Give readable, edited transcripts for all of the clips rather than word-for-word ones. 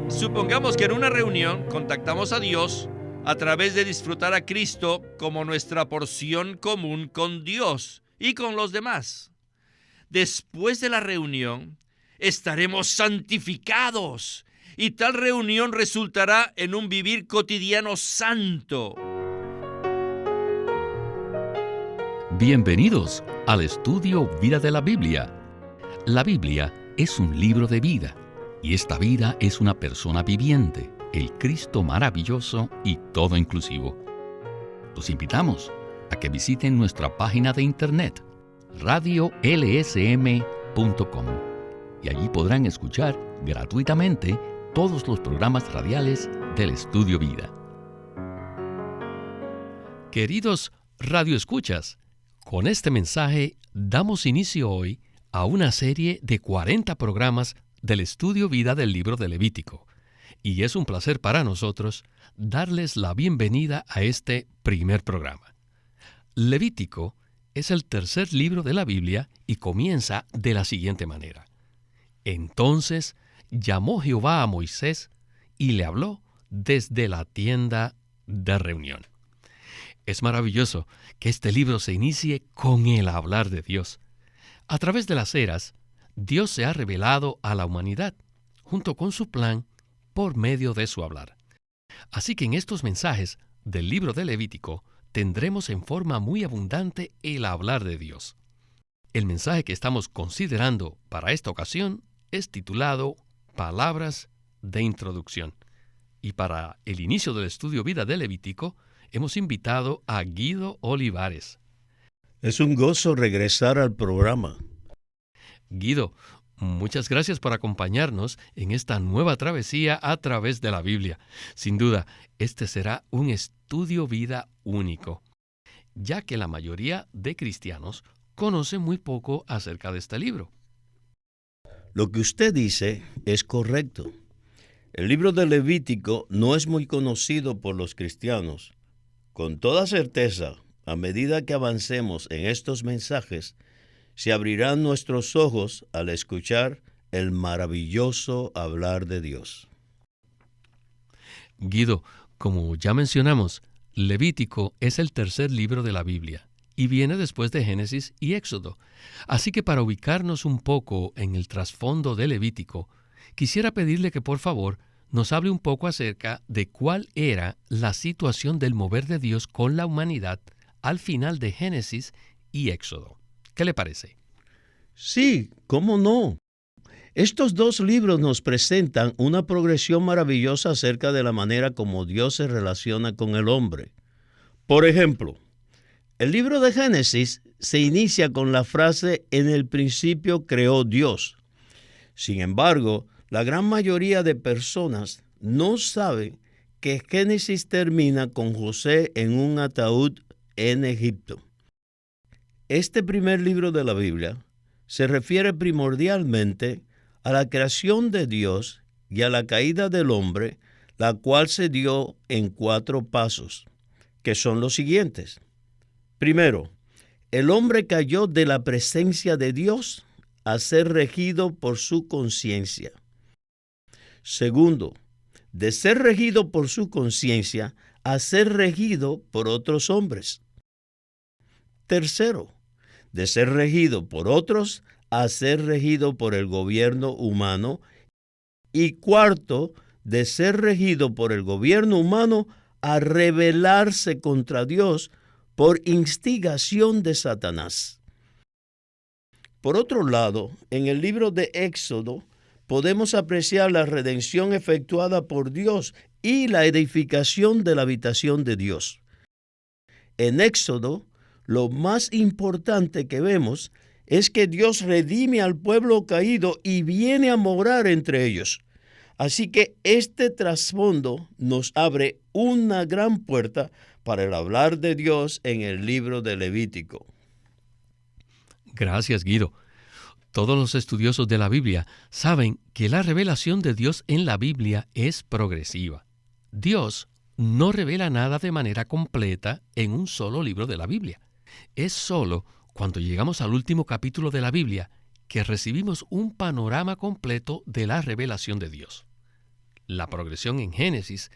Supongamos que en una reunión contactamos a Dios a través de disfrutar a Cristo como nuestra porción común con Dios y con los demás. Después de la reunión, estaremos santificados y tal reunión resultará en un vivir cotidiano santo. Bienvenidos al estudio Vida de la Biblia. La Biblia es un libro de vida y esta vida es una persona viviente, el Cristo maravilloso y todo inclusivo. Los invitamos a que visiten nuestra página de internet radiolsm.com y allí podrán escuchar gratuitamente todos los programas radiales del Estudio Vida. Queridos radioescuchas, con este mensaje damos inicio hoy a una serie de 40 programas del Estudio Vida del libro de Levítico. Y es un placer para nosotros darles la bienvenida a este primer programa. Levítico es el tercer libro de la Biblia y comienza de la siguiente manera. Entonces llamó Jehová a Moisés y le habló desde la tienda de reunión. Es maravilloso que este libro se inicie con el hablar de Dios. A través de las eras, Dios se ha revelado a la humanidad, junto con su plan, por medio de su hablar. Así que en estos mensajes del libro de Levítico tendremos en forma muy abundante el hablar de Dios. El mensaje que estamos considerando para esta ocasión es titulado Palabras de Introducción. Y para el inicio del estudio Vida de Levítico, hemos invitado a Guido Olivares. Es un gozo regresar al programa. Guido, muchas gracias por acompañarnos en esta nueva travesía a través de la Biblia. Sin duda, este será un estudio vida único, ya que la mayoría de cristianos conocen muy poco acerca de este libro. Lo que usted dice es correcto. El libro de Levítico no es muy conocido por los cristianos. Con toda certeza, a medida que avancemos en estos mensajes, se abrirán nuestros ojos al escuchar el maravilloso hablar de Dios. Guido, como ya mencionamos, Levítico es el tercer libro de la Biblia y viene después de Génesis y Éxodo. Así que para ubicarnos un poco en el trasfondo de Levítico, quisiera pedirle que por favor nos hable un poco acerca de cuál era la situación del mover de Dios con la humanidad al final de Génesis y Éxodo. ¿Qué le parece? Sí, ¿cómo no? Estos dos libros nos presentan una progresión maravillosa acerca de la manera como Dios se relaciona con el hombre. Por ejemplo, el libro de Génesis se inicia con la frase «En el principio creó Dios». Sin embargo, la gran mayoría de personas no saben que Génesis termina con José en un ataúd en Egipto. Este primer libro de la Biblia se refiere primordialmente a la creación de Dios y a la caída del hombre, la cual se dio en 4 pasos, que son los siguientes. Primero, el hombre cayó de la presencia de Dios a ser regido por su conciencia. Segundo, de ser regido por su conciencia a ser regido por otros hombres. Tercero, de ser regido por otros a ser regido por el gobierno humano. Y cuarto, de ser regido por el gobierno humano a rebelarse contra Dios por instigación de Satanás. Por otro lado, en el libro de Éxodo podemos apreciar la redención efectuada por Dios y la edificación de la habitación de Dios. En Éxodo, lo más importante que vemos es que Dios redime al pueblo caído y viene a morar entre ellos. Así que este trasfondo nos abre una gran puerta para el hablar de Dios en el libro de Levítico. Gracias, Guido. Todos los estudiosos de la Biblia saben que la revelación de Dios en la Biblia es progresiva. Dios no revela nada de manera completa en un solo libro de la Biblia. Es solo cuando llegamos al último capítulo de la Biblia que recibimos un panorama completo de la revelación de Dios. La progresión en Génesis,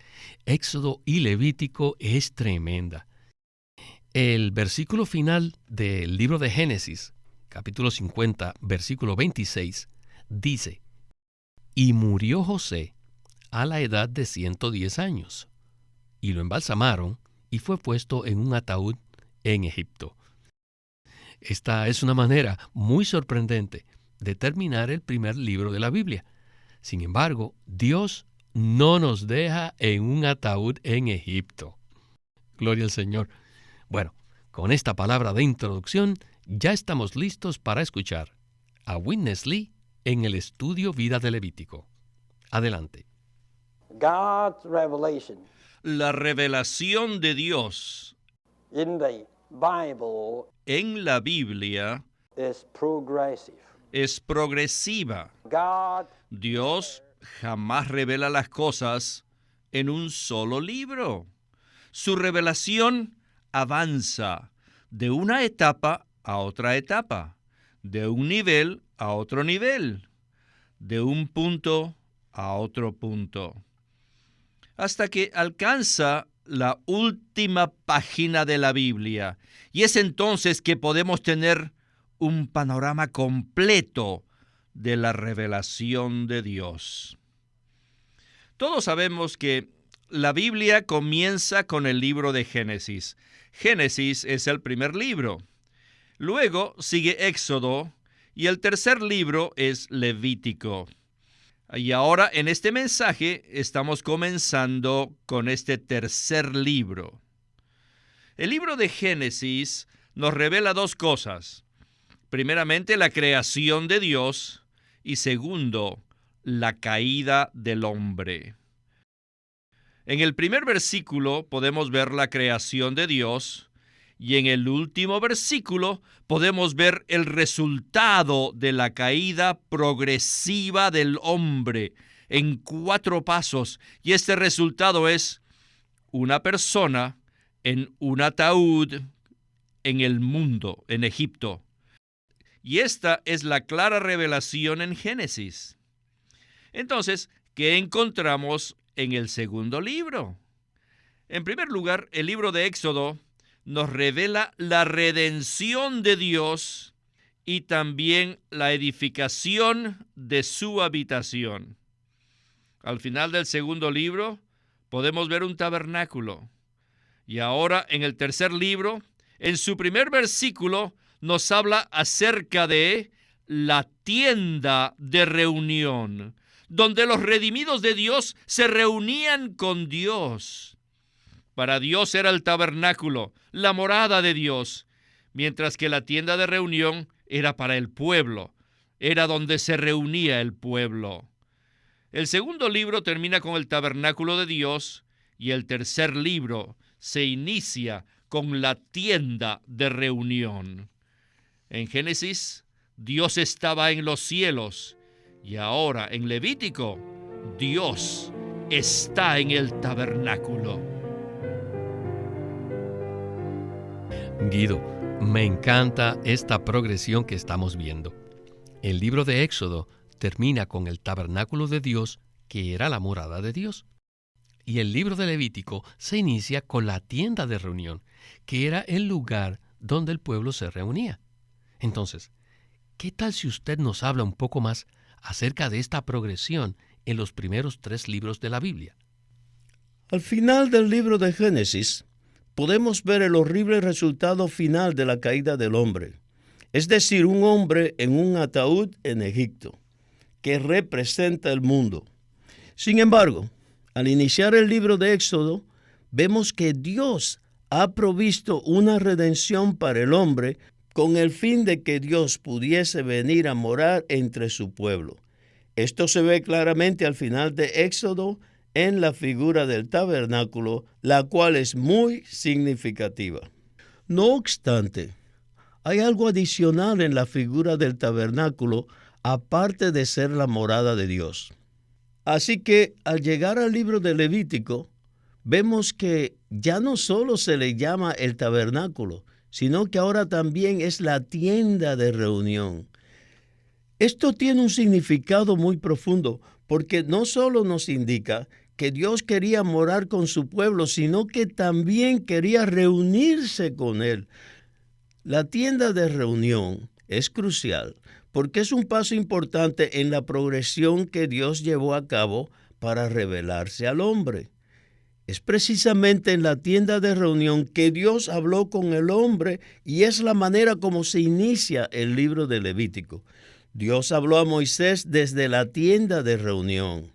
Éxodo y Levítico es tremenda. El versículo final del libro de Génesis, capítulo 50, versículo 26, dice: «Y murió José a la edad de 110 años, y lo embalsamaron, y fue puesto en un ataúd en Egipto». Esta es una manera muy sorprendente de terminar el primer libro de la Biblia. Sin embargo, Dios no nos deja en un ataúd en Egipto. Gloria al Señor. Bueno, con esta palabra de introducción, ya estamos listos para escuchar a Witness Lee en el estudio Vida de Levítico. Adelante. God's revelation La revelación de Dios in the Bible en la Biblia is progressive. es progresiva. God Dios jamás revela las cosas en un solo libro. Su revelación avanza de una etapa a otra etapa, de un nivel a otro nivel, de un punto a otro punto, hasta que alcanza la última página de la Biblia. Y es entonces que podemos tener un panorama completo de la revelación de Dios. Todos sabemos que la Biblia comienza con el libro de Génesis. Génesis es el primer libro. Luego sigue Éxodo y el tercer libro es Levítico. Y ahora en este mensaje estamos comenzando con este tercer libro. El libro de Génesis nos revela dos cosas. Primeramente, la creación de Dios y segundo, la caída del hombre. En el primer versículo podemos ver la creación de Dios y en el último versículo podemos ver el resultado de la caída progresiva del hombre en 4 pasos. Y este resultado es una persona en un ataúd en el mundo, en Egipto. Y esta es la clara revelación en Génesis. Entonces, ¿qué encontramos en el segundo libro? En primer lugar, el libro de Éxodo nos revela la redención de Dios y también la edificación de su habitación. Al final del segundo libro podemos ver un tabernáculo. Y ahora en el tercer libro, en su primer versículo, nos habla acerca de la tienda de reunión, donde los redimidos de Dios se reunían con Dios. Para Dios era el tabernáculo, la morada de Dios, mientras que la tienda de reunión era para el pueblo, era donde se reunía el pueblo. El segundo libro termina con el tabernáculo de Dios y el tercer libro se inicia con la tienda de reunión. En Génesis, Dios estaba en los cielos y ahora en Levítico, Dios está en el tabernáculo. Guido, me encanta esta progresión que estamos viendo. El libro de Éxodo termina con el tabernáculo de Dios, que era la morada de Dios. Y el libro de Levítico se inicia con la tienda de reunión, que era el lugar donde el pueblo se reunía. Entonces, ¿qué tal si usted nos habla un poco más acerca de esta progresión en los primeros 3 libros de la Biblia? Al final del libro de Génesis, podemos ver el horrible resultado final de la caída del hombre, es decir, un hombre en un ataúd en Egipto, que representa el mundo. Sin embargo, al iniciar el libro de Éxodo, vemos que Dios ha provisto una redención para el hombre con el fin de que Dios pudiese venir a morar entre su pueblo. Esto se ve claramente al final de Éxodo en la figura del tabernáculo, la cual es muy significativa. No obstante, hay algo adicional en la figura del tabernáculo, aparte de ser la morada de Dios. Así que, al llegar al libro de Levítico, vemos que ya no solo se le llama el tabernáculo, sino que ahora también es la tienda de reunión. Esto tiene un significado muy profundo, porque no solo nos indica que Dios quería morar con su pueblo, sino que también quería reunirse con él. La tienda de reunión es crucial porque es un paso importante en la progresión que Dios llevó a cabo para revelarse al hombre. Es precisamente en la tienda de reunión que Dios habló con el hombre y es la manera como se inicia el libro de Levítico. Dios habló a Moisés desde la tienda de reunión.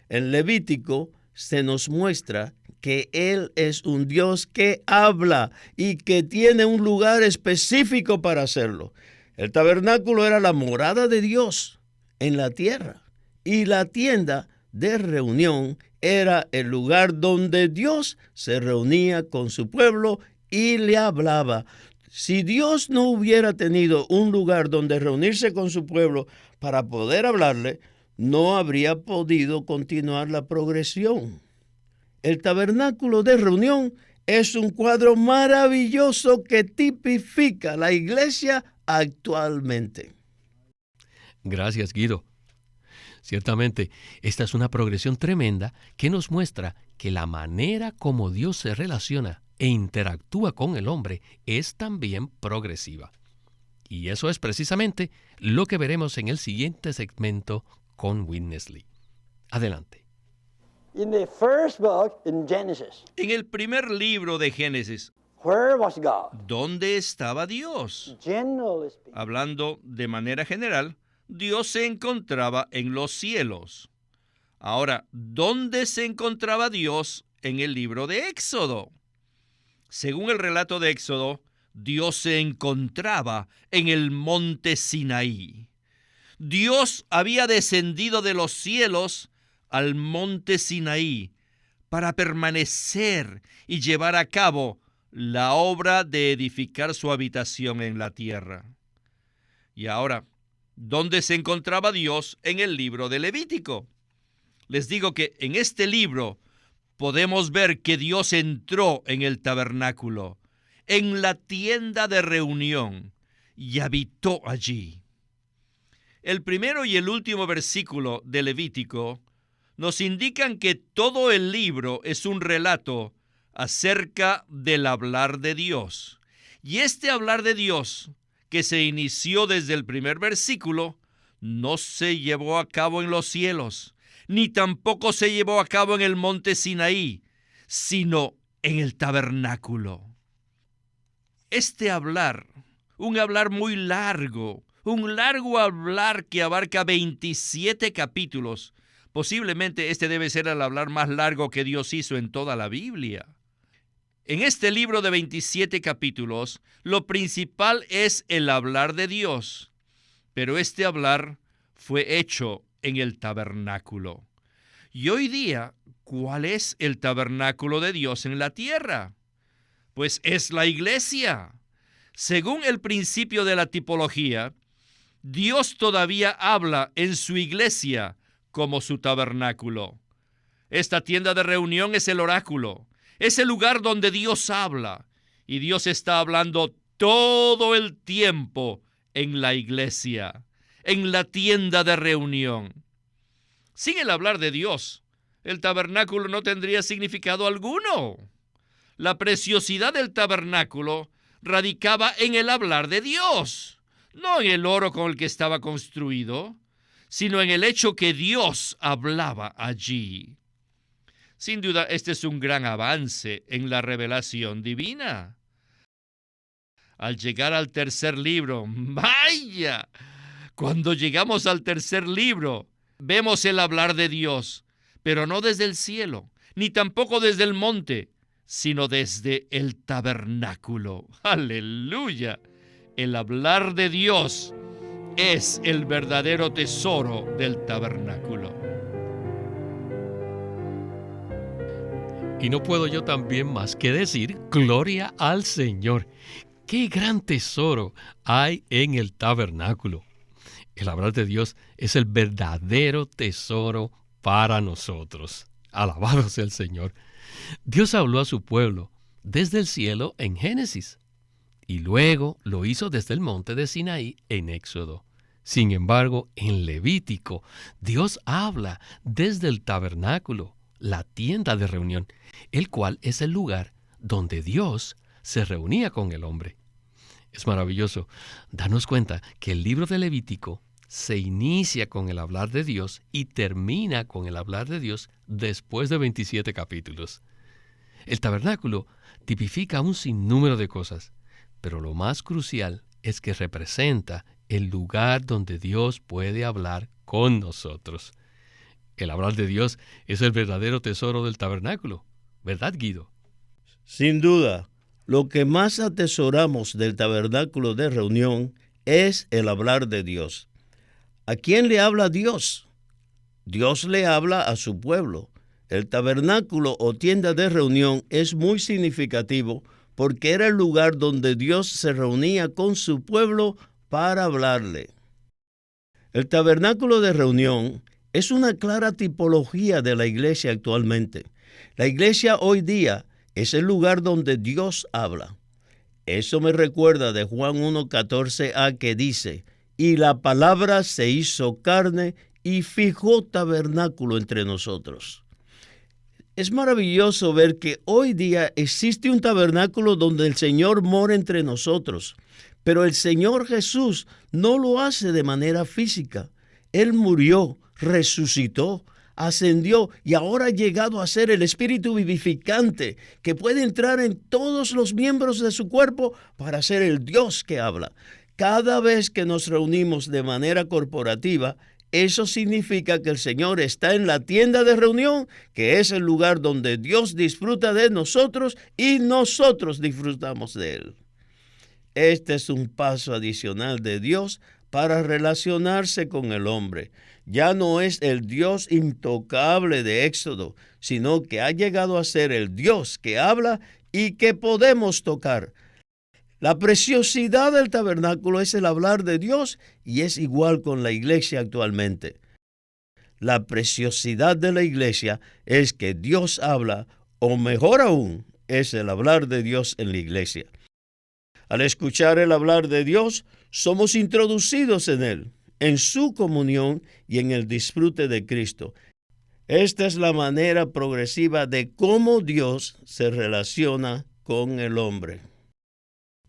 En Levítico se nos muestra que Él es un Dios que habla y que tiene un lugar específico para hacerlo. El tabernáculo era la morada de Dios en la tierra y la tienda de reunión era el lugar donde Dios se reunía con su pueblo y le hablaba. Si Dios no hubiera tenido un lugar donde reunirse con su pueblo para poder hablarle, no habría podido continuar la progresión. El tabernáculo de reunión es un cuadro maravilloso que tipifica la iglesia actualmente. Gracias, Guido. Ciertamente, esta es una progresión tremenda que nos muestra que la manera como Dios se relaciona e interactúa con el hombre es también progresiva. Y eso es precisamente lo que veremos en el siguiente segmento con Witness Lee. Adelante. In the first book, in Genesis, En el primer libro de Génesis, where was God? ¿dónde estaba Dios? Generally speaking, Hablando de manera general, Dios se encontraba en los cielos. Ahora, ¿dónde se encontraba Dios en el libro de Éxodo? Según el relato de Éxodo, Dios se encontraba en el monte Sinaí. Dios había descendido de los cielos al monte Sinaí para permanecer y llevar a cabo la obra de edificar su habitación en la tierra. Y ahora, ¿dónde se encontraba Dios en el libro de Levítico? Les digo que en este libro podemos ver que Dios entró en el tabernáculo, en la tienda de reunión, y habitó allí. El primero y el último versículo de Levítico nos indican que todo el libro es un relato acerca del hablar de Dios. Y este hablar de Dios, que se inició desde el primer versículo, no se llevó a cabo en los cielos, ni tampoco se llevó a cabo en el monte Sinaí, sino en el tabernáculo. Este hablar, un hablar muy largo, un largo hablar que abarca 27 capítulos, posiblemente este debe ser el hablar más largo que Dios hizo en toda la Biblia. En este libro de 27 capítulos, lo principal es el hablar de Dios, pero este hablar fue hecho en el tabernáculo. Y hoy día, ¿cuál es el tabernáculo de Dios en la tierra? Pues es la iglesia. Según el principio de la tipología, Dios todavía habla en su iglesia como su tabernáculo. Esta tienda de reunión es el oráculo, es el lugar donde Dios habla, y Dios está hablando todo el tiempo en la iglesia, en la tienda de reunión. Sin el hablar de Dios, el tabernáculo no tendría significado alguno. La preciosidad del tabernáculo radicaba en el hablar de Dios, no en el oro con el que estaba construido, sino en el hecho que Dios hablaba allí. Sin duda, este es un gran avance en la revelación divina. Al llegar al tercer libro, ¡vaya! Cuando llegamos al tercer libro, vemos el hablar de Dios, pero no desde el cielo, ni tampoco desde el monte, sino desde el tabernáculo. ¡Aleluya! El hablar de Dios es el verdadero tesoro del tabernáculo. Y no puedo yo también más que decir, gloria al Señor. ¡Qué gran tesoro hay en el tabernáculo! El hablar de Dios es el verdadero tesoro para nosotros. Alabado sea el Señor. Dios habló a su pueblo desde el cielo en Génesis y luego lo hizo desde el monte de Sinaí en Éxodo. Sin embargo, en Levítico, Dios habla desde el tabernáculo, la tienda de reunión, el cual es el lugar donde Dios se reunía con el hombre. Es maravilloso darnos cuenta que el libro de Levítico se inicia con el hablar de Dios y termina con el hablar de Dios después de 27 capítulos. El tabernáculo tipifica un sinnúmero de cosas, pero lo más crucial es que representa el lugar donde Dios puede hablar con nosotros. El hablar de Dios es el verdadero tesoro del tabernáculo, ¿verdad, Guido? Sin duda, lo que más atesoramos del tabernáculo de reunión es el hablar de Dios. ¿A quién le habla Dios? Dios le habla a su pueblo. El tabernáculo o tienda de reunión es muy significativo porque era el lugar donde Dios se reunía con su pueblo para hablarle. El tabernáculo de reunión es una clara tipología de la iglesia actualmente. La iglesia hoy día es el lugar donde Dios habla. Eso me recuerda de Juan 1:14a que dice, y la palabra se hizo carne y fijó tabernáculo entre nosotros. Es maravilloso ver que hoy día existe un tabernáculo donde el Señor mora entre nosotros, pero el Señor Jesús no lo hace de manera física. Él murió, resucitó, ascendió y ahora ha llegado a ser el Espíritu vivificante que puede entrar en todos los miembros de su cuerpo para ser el Dios que habla. Cada vez que nos reunimos de manera corporativa, eso significa que el Señor está en la tienda de reunión, que es el lugar donde Dios disfruta de nosotros y nosotros disfrutamos de Él. Este es un paso adicional de Dios para relacionarse con el hombre. Ya no es el Dios intocable de Éxodo, sino que ha llegado a ser el Dios que habla y que podemos tocar. La preciosidad del tabernáculo es el hablar de Dios y es igual con la iglesia actualmente. La preciosidad de la iglesia es que Dios habla, o mejor aún, es el hablar de Dios en la iglesia. Al escuchar el hablar de Dios, somos introducidos en Él, en su comunión y en el disfrute de Cristo. Esta es la manera progresiva de cómo Dios se relaciona con el hombre.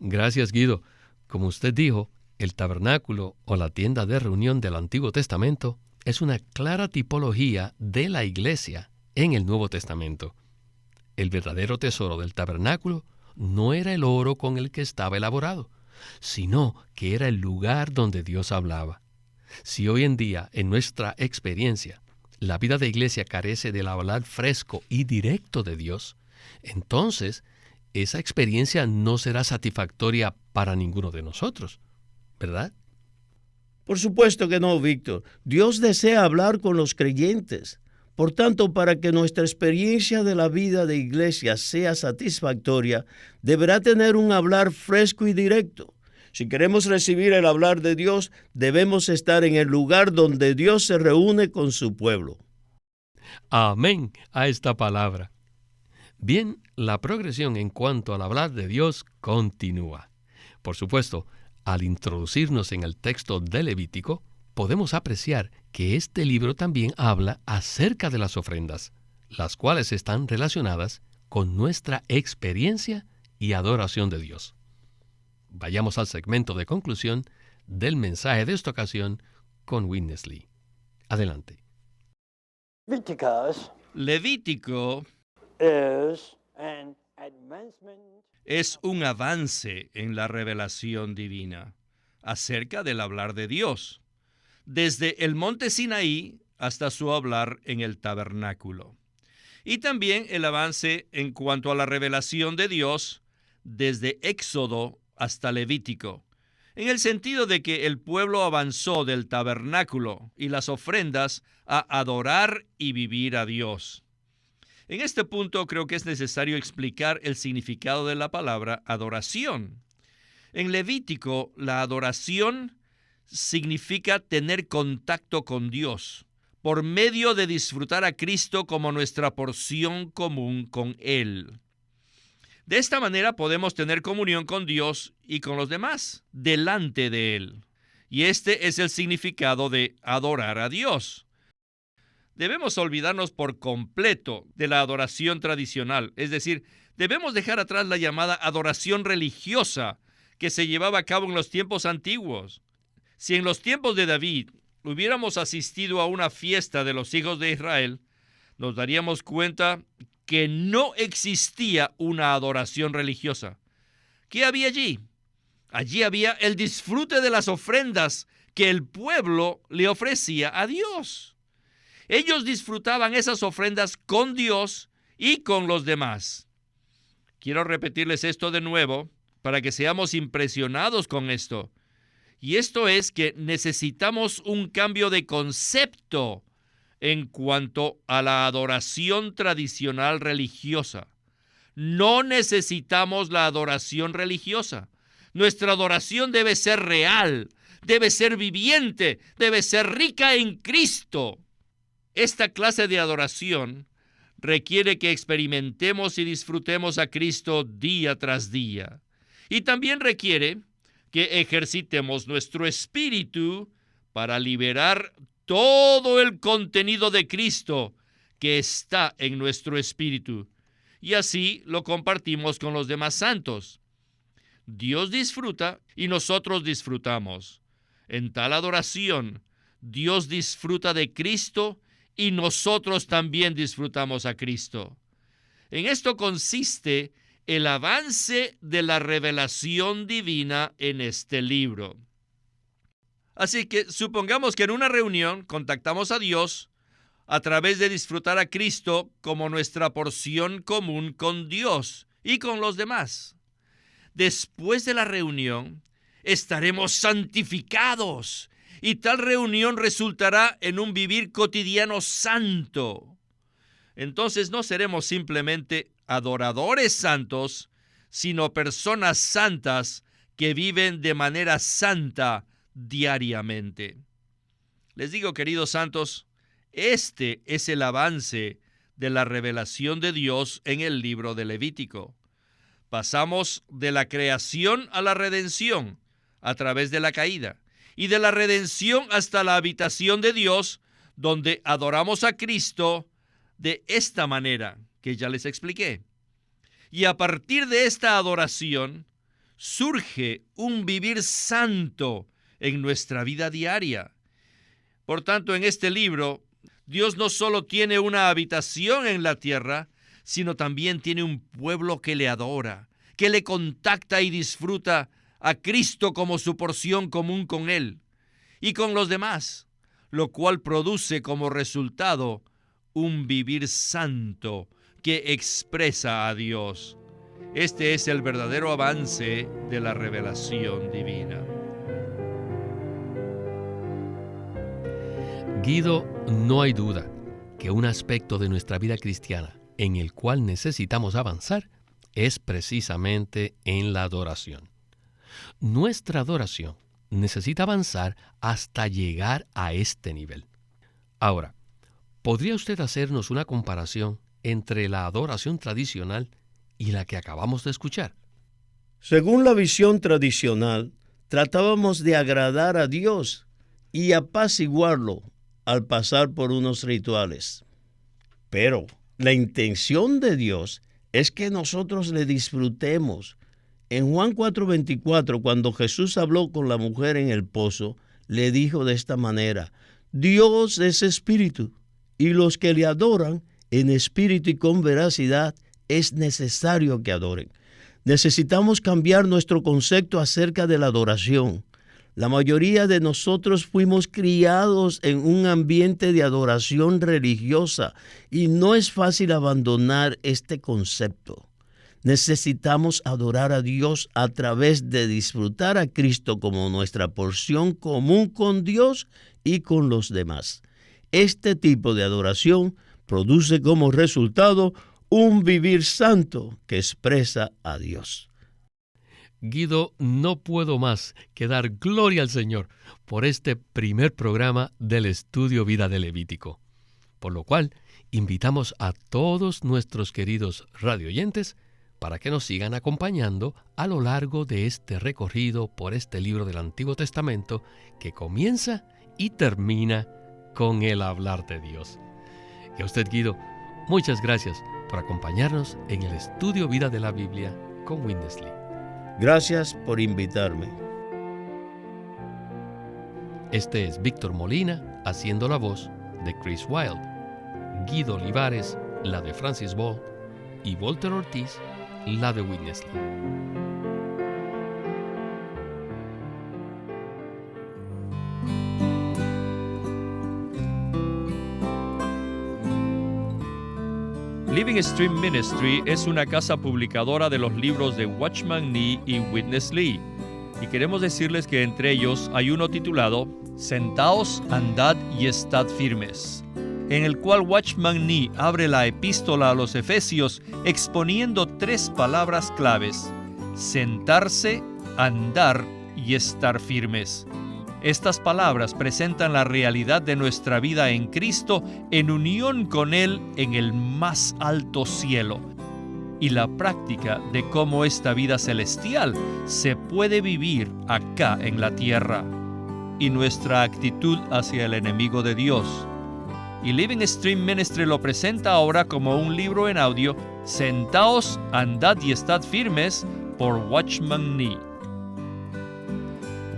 Gracias, Guido. Como usted dijo, el tabernáculo o la tienda de reunión del Antiguo Testamento es una clara tipología de la iglesia en el Nuevo Testamento. El verdadero tesoro del tabernáculo no era el oro con el que estaba elaborado, sino que era el lugar donde Dios hablaba. Si hoy en día, en nuestra experiencia, la vida de iglesia carece del hablar fresco y directo de Dios, entonces esa experiencia no será satisfactoria para ninguno de nosotros, ¿verdad? Por supuesto que no, Víctor. Dios desea hablar con los creyentes. Por tanto, para que nuestra experiencia de la vida de iglesia sea satisfactoria, deberá tener un hablar fresco y directo. Si queremos recibir el hablar de Dios, debemos estar en el lugar donde Dios se reúne con su pueblo. Amén a esta palabra. Bien, la progresión en cuanto al hablar de Dios continúa. Por supuesto, al introducirnos en el texto de Levítico, podemos apreciar que este libro también habla acerca de las ofrendas, las cuales están relacionadas con nuestra experiencia y adoración de Dios. Vayamos al segmento de conclusión del mensaje de esta ocasión con Witness Lee. Adelante. Levítico es un avance en la revelación divina acerca del hablar de Dios, desde el monte Sinaí hasta su hablar en el tabernáculo. Y también el avance en cuanto a la revelación de Dios desde Éxodo hasta Levítico, en el sentido de que el pueblo avanzó del tabernáculo y las ofrendas a adorar y vivir a Dios. En este punto creo que es necesario explicar el significado de la palabra adoración. En Levítico, la adoración significa tener contacto con Dios por medio de disfrutar a Cristo como nuestra porción común con Él. De esta manera podemos tener comunión con Dios y con los demás delante de Él. Y este es el significado de adorar a Dios. Debemos olvidarnos por completo de la adoración tradicional, es decir, debemos dejar atrás la llamada adoración religiosa que se llevaba a cabo en los tiempos antiguos. Si en los tiempos de David hubiéramos asistido a una fiesta de los hijos de Israel, nos daríamos cuenta que no existía una adoración religiosa. ¿Qué había allí? Allí había el disfrute de las ofrendas que el pueblo le ofrecía a Dios. Ellos disfrutaban esas ofrendas con Dios y con los demás. Quiero repetirles esto de nuevo para que seamos impresionados con esto. Y esto es que necesitamos un cambio de concepto en cuanto a la adoración tradicional religiosa. No necesitamos la adoración religiosa. Nuestra adoración debe ser real, debe ser viviente, debe ser rica en Cristo. Esta clase de adoración requiere que experimentemos y disfrutemos a Cristo día tras día. Y también requiere que ejercitemos nuestro espíritu para liberar todo el contenido de Cristo que está en nuestro espíritu. Y así lo compartimos con los demás santos. Dios disfruta y nosotros disfrutamos. En tal adoración, Dios disfruta de Cristo y nosotros también disfrutamos a Cristo. En esto consiste el avance de la revelación divina en este libro. Así que supongamos que en una reunión contactamos a Dios a través de disfrutar a Cristo como nuestra porción común con Dios y con los demás. Después de la reunión, estaremos santificados y tal reunión resultará en un vivir cotidiano santo. Entonces no seremos simplemente adoradores santos, sino personas santas que viven de manera santa diariamente. Les digo, queridos santos, este es el avance de la revelación de Dios en el libro de Levítico. Pasamos de la creación a la redención a través de la caída, y de la redención hasta la habitación de Dios, donde adoramos a Cristo de esta manera que ya les expliqué. Y a partir de esta adoración surge un vivir santo en nuestra vida diaria. Por tanto, en este libro, Dios no solo tiene una habitación en la tierra, sino también tiene un pueblo que le adora, que le contacta y disfruta a Cristo como su porción común con Él y con los demás, lo cual produce como resultado un vivir santo que expresa a Dios. Este es el verdadero avance de la revelación divina. Guido, no hay duda que un aspecto de nuestra vida cristiana en el cual necesitamos avanzar es precisamente en la adoración. Nuestra adoración necesita avanzar hasta llegar a este nivel. Ahora, ¿podría usted hacernos una comparación entre la adoración tradicional y la que acabamos de escuchar? Según la visión tradicional, tratábamos de agradar a Dios y apaciguarlo al pasar por unos rituales. Pero la intención de Dios es que nosotros le disfrutemos. En Juan 4:24, cuando Jesús habló con la mujer en el pozo, le dijo de esta manera: Dios es espíritu, y los que le adoran en espíritu y con veracidad es necesario que adoren. Necesitamos cambiar nuestro concepto acerca de la adoración. La mayoría de nosotros fuimos criados en un ambiente de adoración religiosa y no es fácil abandonar este concepto. Necesitamos adorar a Dios a través de disfrutar a Cristo como nuestra porción común con Dios y con los demás. Este tipo de adoración produce como resultado un vivir santo que expresa a Dios. Guido, no puedo más que dar gloria al Señor por este primer programa del Estudio Vida de Levítico, por lo cual invitamos a todos nuestros queridos radioyentes para que nos sigan acompañando a lo largo de este recorrido por este libro del Antiguo Testamento que comienza y termina con el hablar de Dios. Y a usted, Guido, muchas gracias por acompañarnos en el estudio Vida de la Biblia con Witness Lee. Gracias por invitarme. Este es Víctor Molina haciendo la voz de Chris Wilde, Guido Olivares la de Francis Ball y Walter Ortiz la de Witness Lee. Living Stream Ministry es una casa publicadora de los libros de Watchman Nee y Witness Lee. Y queremos decirles que entre ellos hay uno titulado Sentaos, andad y estad firmes, en el cual Watchman Nee abre la epístola a los Efesios exponiendo 3 palabras claves: sentarse, andar y estar firmes. Estas palabras presentan la realidad de nuestra vida en Cristo en unión con Él en el más alto cielo y la práctica de cómo esta vida celestial se puede vivir acá en la tierra y nuestra actitud hacia el enemigo de Dios. Y Living Stream Ministry lo presenta ahora como un libro en audio, Sentaos, andad y estad firmes, por Watchman Nee.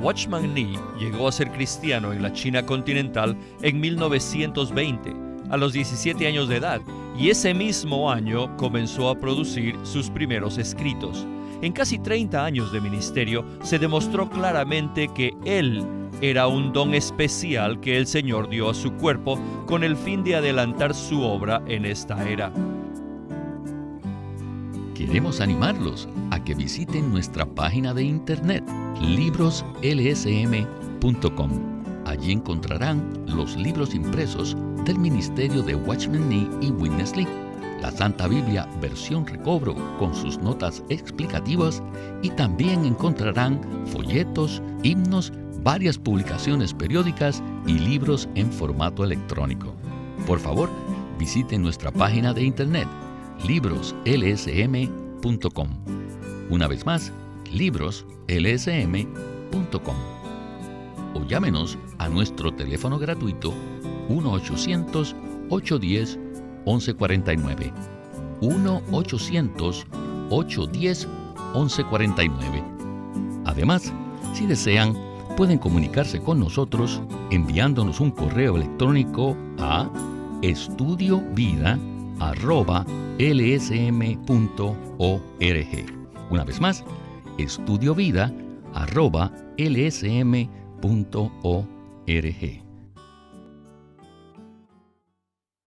Watchman Nee llegó a ser cristiano en la China continental en 1920, a los 17 años de edad, y ese mismo año comenzó a producir sus primeros escritos. En casi 30 años de ministerio se demostró claramente que él era un don especial que el Señor dio a su cuerpo con el fin de adelantar su obra en esta era. Queremos animarlos a que visiten nuestra página de internet, libroslsm.com. Allí encontrarán los libros impresos del ministerio de Watchman Nee y Witness Lee, la Santa Biblia versión recobro con sus notas explicativas, y también encontrarán folletos, himnos, varias publicaciones periódicas y libros en formato electrónico. Por favor, visiten nuestra página de internet, libroslsm.com. Una vez más, libroslsm.com. O llámenos a nuestro teléfono gratuito 1-800-810-1149. 1-800-810-1149. Además, si desean, pueden comunicarse con nosotros enviándonos un correo electrónico a estudiovida@lsm.org. Una vez más, estudiovida@lsm.org.